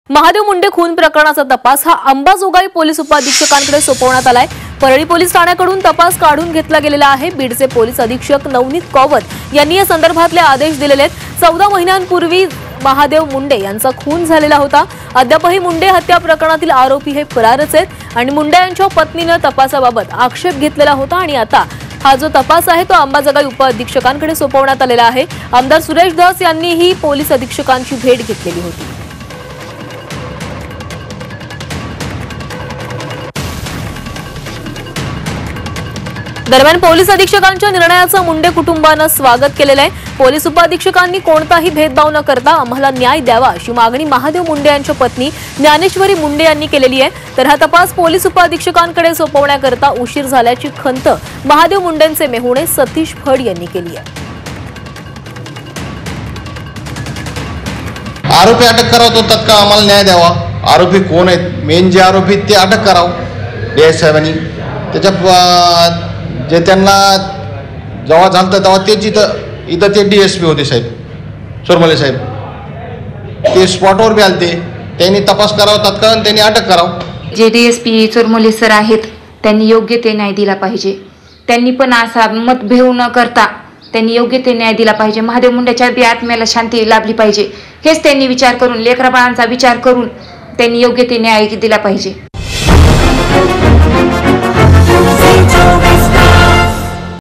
महादेव मुंडे खून प्रकरणाचा तपास हा अंबाजोगाई पोलीस उपअधीक्षकांकडे सोपवण्यात आलाय। परळी पोलीस ठाण्याकडून तपास काढून घेतला गेलेला आहे। बीडचे पोलीस अधीक्षक नवनीत कौवत यांनी या संदर्भातले आदेश दिलेले आहेत। 14 महिन्यांपूर्वी महादेव मुंडे यांचा खून झालेला होता। अद्यापही मुंडे हत्या प्रकरणातील आरोपी हे फरारच आहेत आणि मुंडे यांच्या पत्नीने तपासाबाबत आक्षेप घेतलेला होता आणि आता हा जो तपास आहे तो अंबाजोगाई उपअधीक्षकांकडे सोपवण्यात आलेला आहे। आमदार सुरेश धस यांनीही पोलीस अधीक्षकांची भेट घेतलेली होती। दरम्यान पोलीस अधीक्षकांच्या निर्णयाचं मुंडे कुटुंबानं स्वागत केलेलं आहे। पोलीस उपअधीक्षकांनी कोणताही भेदभाव न करता आम्हाला न्याय द्यावा अशी मागणी महादेव मुंडे यांच्या पत्नी ज्ञानेश्वरी मुंडे यांनी केलेली आहे। तर हा तपास पोलीस उपअधीक्षकांकडे सोपवण्याकरता उशीर झाल्याची खंत महादेव मुंडेंचे मेहुणे सतीश फड यांनी केली आहे। आरोपी अटक करावं तो तत्काळ आम्हाला न्याय द्यावा। आरोपी कोण आहेत, मेन जे आरोपी ते अटक करावं डीएस साहेबांनी। त्याच्या जे त्यांना जेव्हा झालं तेव्हा तेच इथं ते DSP होते साहेब, चोरमले साहेब, ते स्पॉटवर बी आलते। त्यांनी तपास करावा तत्काळ आणि त्यांनी अटक करावं। जे DSP चोरमले सर आहेत त्यांनी योग्य ते न्याय दिला पाहिजे। त्यांनी पण असा मतभेद न करता त्यांनी योग्य ते न्याय दिला पाहिजे। महादेव मुंडेच्या बी आत्म्याला शांती लाभली पाहिजे हेच त्यांनी विचार करून, लेकराबाळांचा विचार करून त्यांनी योग्य ते न्याय दिला पाहिजे।